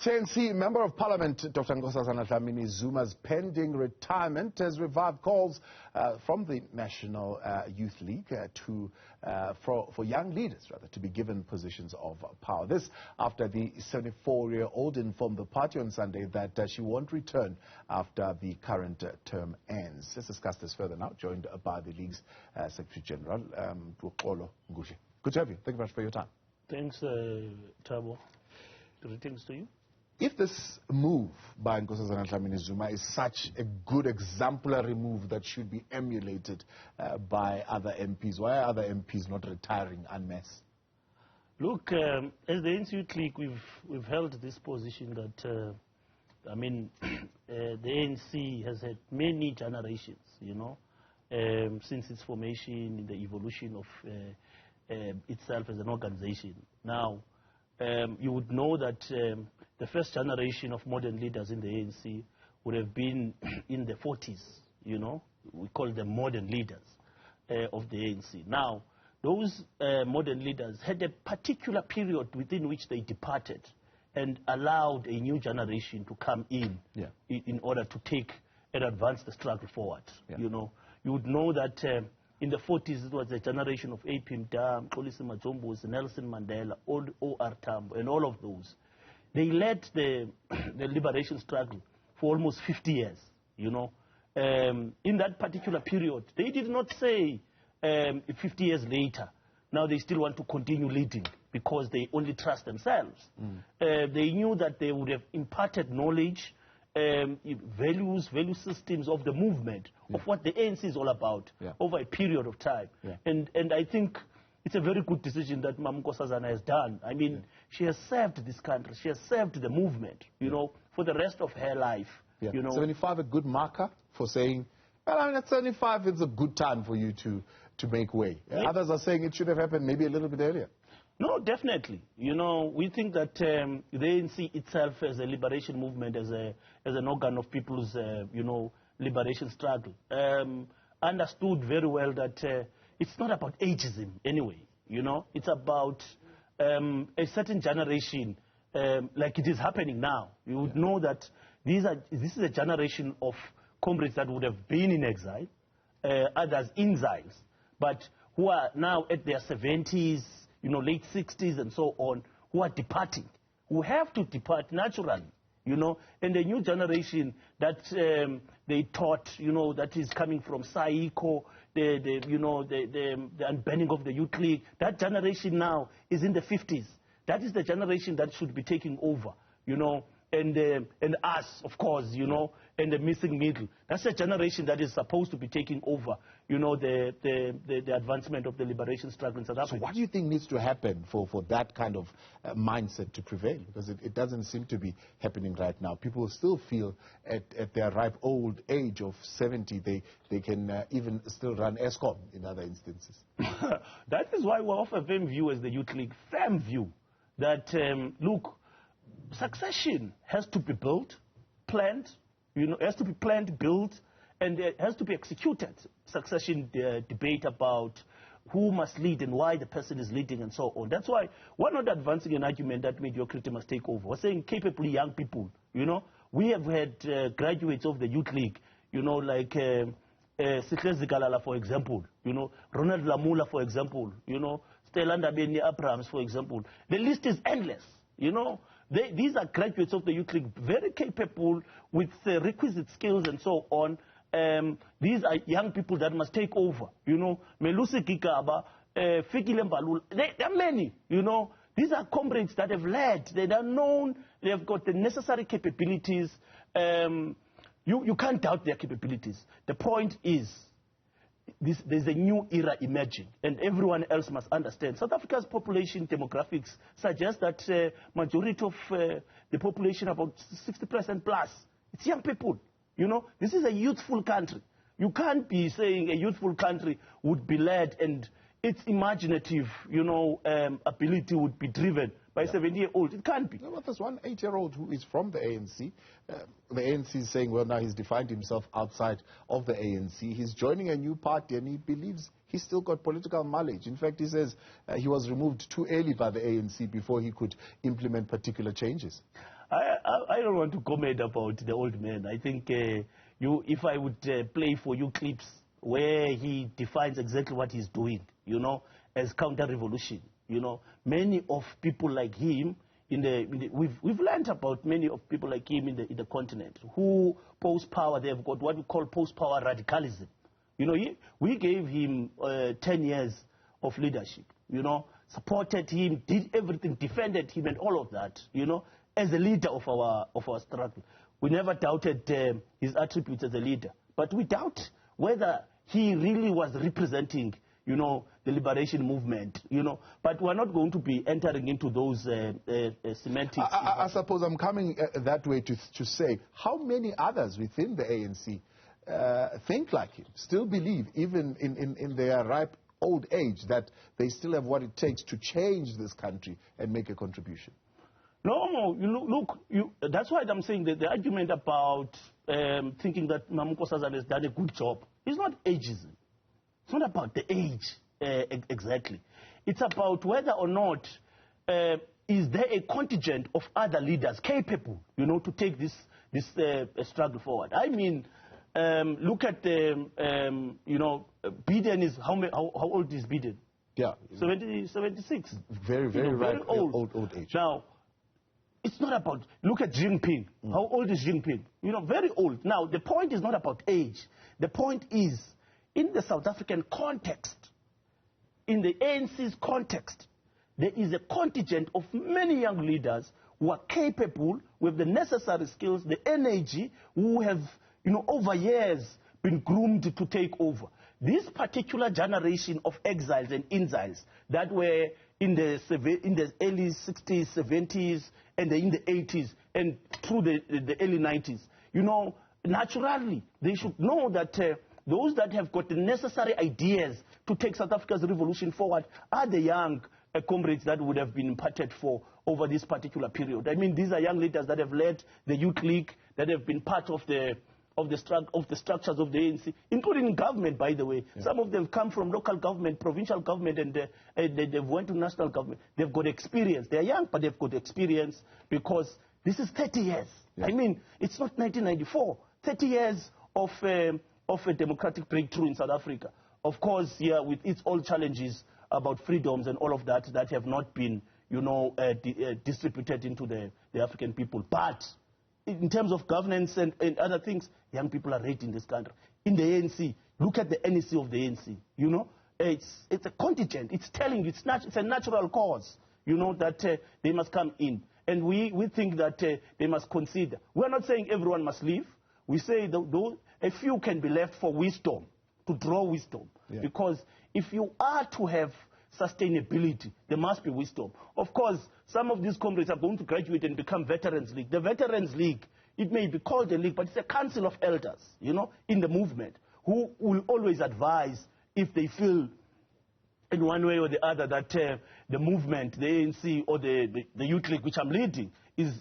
ANC Member of Parliament Dr. Nkosazana Dlamini-Zuma's pending retirement has revived calls from the National Youth League for young leaders to be given positions of power. This after the 74-year-old informed the party on Sunday that she won't return after the current term ends. Let's discuss this further now, joined by the League's Secretary General, Mntuwoxolo Ngudle. Good to have you. Thank you very much for your time. Thanks, Thabo. Greetings to you. If this move by Nkosazana Dlamini-Zuma is such a good exemplary move that should be emulated by other MPs, why are other MPs not retiring en masse? Look, as the ANC Youth League, we've held this position that, the ANC has had many generations, since its formation, in the evolution of itself as an organization. Now, you would know that the first generation of modern leaders in the ANC would have been in the 40s, We call them modern leaders of the ANC. Now, those modern leaders had a particular period within which they departed and allowed a new generation to come in order to take and advance the struggle forward. You would know that in the 40s, it was a generation of AP Mda, Xolisi Majombos, Nelson Mandela, O.R. Tambo, and all of those. They led the liberation struggle for almost 50 years, In that particular period, they did not say 50 years later, now they still want to continue leading because they only trust themselves. They knew that they would have imparted knowledge, value systems of the movement, of what the ANC is all about over a period of time. And I think it's a very good decision that Mam Nkosazana has done. She has served this country, she has served the movement, for the rest of her life. 75 a good marker for saying, well, at 75 it's a good time for you to make way. Others are saying it should have happened maybe a little bit earlier. No, definitely. We think that the ANC itself as a liberation movement, as an organ of people's, liberation struggle, understood very well that it's not about ageism anyway, It's about a certain generation, like it is happening now. You would know that this is a generation of comrades that would have been in exile, others exiles, but who are now at their 70s, late 60s and so on, who are departing, who have to depart naturally, and the new generation that they taught, that is coming from SAICO, the unbanning of the Youth League, that generation now is in the 50s. That is the generation that should be taking over, and us, of course, and the missing middle. That's a generation that is supposed to be taking over, the advancement of the liberation struggle in South Africa. So what do you think needs to happen for that kind of mindset to prevail? Because it doesn't seem to be happening right now. People still feel at their ripe old age of 70, they can even still run ESCOM in other instances. That is why we're of a firm view as the Youth League, firm view, that, look, succession has to be built, planned, has to be planned, built, and it has to be executed. Succession debate about who must lead and why the person is leading and so on. That's why we're not advancing an argument that mediocrity must take over. We're saying capable young people, We have had graduates of the Youth League, like Sitlezi Galala, for example, Ronald Lamula, for example, Stella Ndabeni Abrahams, for example. The list is endless, These are graduates of the Youth League, very capable with requisite skills and so on. These are young people that must take over. Melusi Gigaba, Fikile Mbalula, there are many. These are comrades that have led. They are known. They have got the necessary capabilities. You can't doubt their capabilities. The point is, there's a new era emerging, and everyone else must understand. South Africa's population demographics suggest that majority of the population, about 60% plus, it's young people. This is a youthful country. You can't be saying a youthful country would be led and its imaginative, ability would be driven by a 70-year-old. It can't be. No, but there's one 8-year-old who is from the ANC. The ANC is saying, well, now he's defined himself outside of the ANC. He's joining a new party, and he believes he's still got political mileage. In fact, he says he was removed too early by the ANC before he could implement particular changes. don't want to comment about the old man. I think if I would play for you clips where he defines exactly what he's doing, as counter-revolution, many of people like him, we've learned about many of people like him in the continent who post-power, they've got what we call post-power radicalism. We gave him 10 years of leadership, supported him, did everything, defended him and all of that, as a leader of our struggle. We never doubted his attributes as a leader, but we doubt whether he really was representing, the liberation movement, But we're not going to be entering into those semantics. I suppose I'm coming that way to say, how many others within the ANC think like him, still believe, even in their ripe old age, that they still have what it takes to change this country and make a contribution? No, look, that's why I'm saying that the argument about thinking that Nkosazana has done a good job is not ageism. It's not about the age exactly. It's about whether or not is there a contingent of other leaders capable, to take this struggle forward. I mean, look at Biden is, how old is Biden? Yeah. 76. Very old age. Now, it's not about, look at Xi Jinping. How old is Xi Jinping? Very old. Now, the point is not about age. The point is, in the South African context, in the ANC's context, there is a contingent of many young leaders who are capable, with the necessary skills, the energy, who have, over years been groomed to take over. This particular generation of exiles and ANCYLs that were in the early 60s, 70s, and in the 80s, and through the early 90s, naturally, they should know that those that have got the necessary ideas to take South Africa's revolution forward are the young comrades that would have been imparted for over this particular period. I mean, these are young leaders that have led the Youth League, that have been part of the structures of the ANC, including in government, by the way. Yeah. Some of them come from local government, provincial government, and they've went to national government. They've got experience. They're young, but they've got experience because this is 30 years. Yeah. I mean, it's not 1994. 30 years of a democratic breakthrough in South Africa. Of course, yeah, with its all challenges about freedoms and all of that have not been, distributed into the African people. But in terms of governance and other things, young people are ready in this country. In the ANC, look at the NEC of the ANC. It's a contingent. It's telling you, it's a natural cause, that they must come in. And we think that they must consider. We're not saying everyone must leave. We say that a few can be left for wisdom, to draw wisdom. Yeah. Because if you are to have sustainability, there must be wisdom. Of course, some of these comrades are going to graduate and become Veterans League. The Veterans League, it may be called a league, but it's a council of elders, in the movement, who will always advise if they feel in one way or the other that the movement, the ANC or the Youth League, which I'm leading, is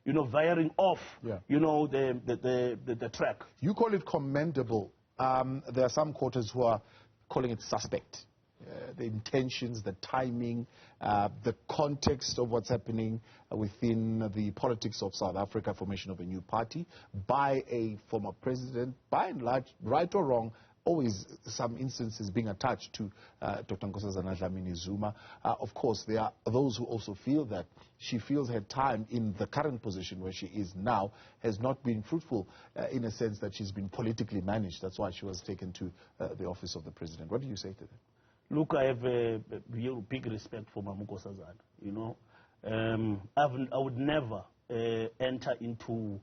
veering off, the track. You call it commendable. There are some quarters who are calling it suspect. The intentions, the timing, the context of what's happening within the politics of South Africa, formation of a new party by a former president, by and large, right or wrong, always some instances being attached to Dr. Nkosazana Dlamini-Zuma. Of course, there are those who also feel that she feels her time in the current position where she is now has not been fruitful in a sense that she's been politically managed. That's why she was taken to the office of the president. What do you say to that? Look, I have a big respect for Nkosazana. I would never enter into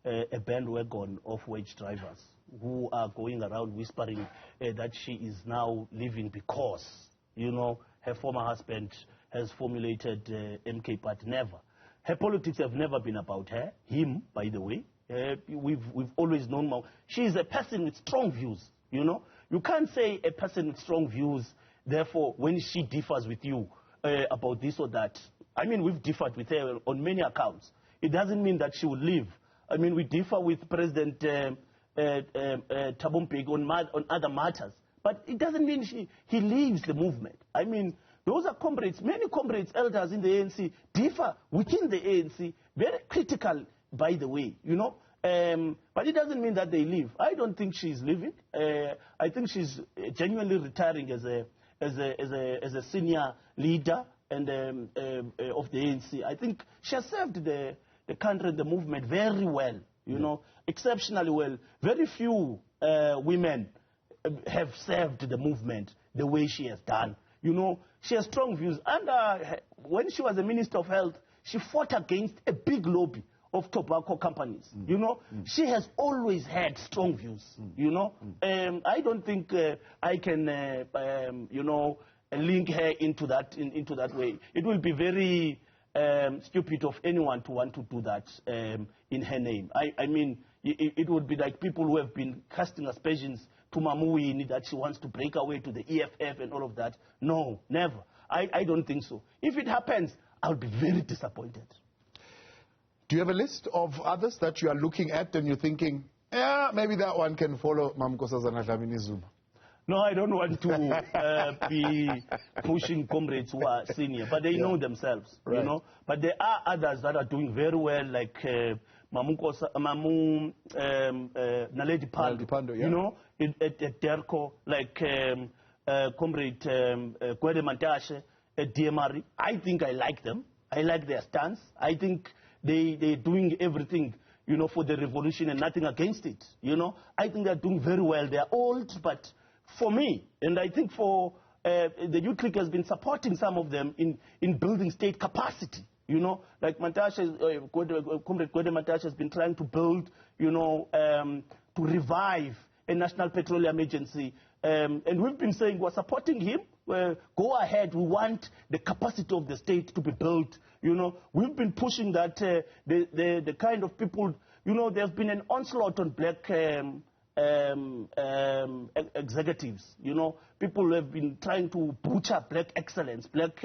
a bandwagon of wage drivers who are going around whispering that she is now leaving because, her former husband has formulated MK Party. Never. Her politics have never been about her. Him, by the way. We've always known. She is a person with strong views, You can't say a person with strong views, therefore, when she differs with you about this or that. I mean, we've differed with her on many accounts. It doesn't mean that she will leave. I mean, we differ with President Thabo Mbeki on other matters. But it doesn't mean he leaves the movement. I mean, Those are comrades. Many comrades, elders in the ANC, differ within the ANC. Very critical, by the way, you know. But it doesn't mean that they leave. I don't think she's leaving. I think she's genuinely retiring as a senior leader and of the ANC. I think she has served the country and the movement very well, you know, exceptionally well. Very few women have served the movement the way she has done. You know, she has strong views. And when she was the Minister of Health, she fought against a big lobby of tobacco companies. You know, she has always had strong views. You know, I don't think I can, you know, link her into that way. It will be very stupid of anyone to want to do that in her name. I mean, it would be like people who have been casting aspersions to Mamuwini that she wants to break away to the EFF and all of that. No, never. I don't think so. If it happens, I'll be very disappointed. Do you have a list of others that you are looking at and you're thinking, yeah, maybe that one can follow Nkosazana Dlamini-Zuma? No, I don't want to be pushing comrades who are senior, but they know themselves, you know. But there are others that are doing very well, like Naledi Pando, you know, at DERCO, like Comrade Gwede Mantashe at DMR. I think I like them. I like their stance. I think they're doing everything, you know, for the revolution and nothing against it, you know. I think they're doing very well. They're old, but for me, and I think for the Youth League has been supporting some of them in building state capacity, you know, like Comrade Gwede Mantashe has been trying to build, you know, to revive a national petroleum agency. And we've been saying we're supporting him. Go ahead, we want the capacity of the state to be built. You know, we've been pushing that the kind of people, you know, there's been an onslaught on black executives, you know, people who have been trying to butcher black excellence, black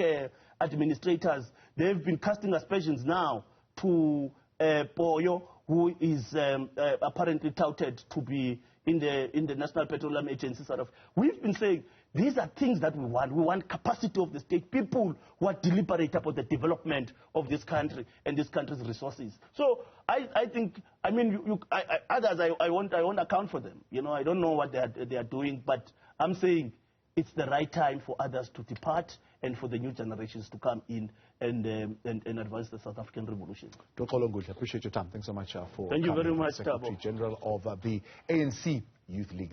administrators. They've been casting aspersions now to Poyo, who is apparently touted to be in the National Petroleum Agency sort of. We've been saying these are things that we want. We want capacity of the state, people who are deliberate about the development of this country and this country's resources. So I think, I mean, others, I won't account for them. You know, I don't know what they are doing, but I'm saying it's the right time for others to depart and for the new generations to come in and advance the South African revolution. Mntuwoxolo Ngudle, appreciate your time. Thanks so much for Thank you very much, Secretary General of the ANC Youth League.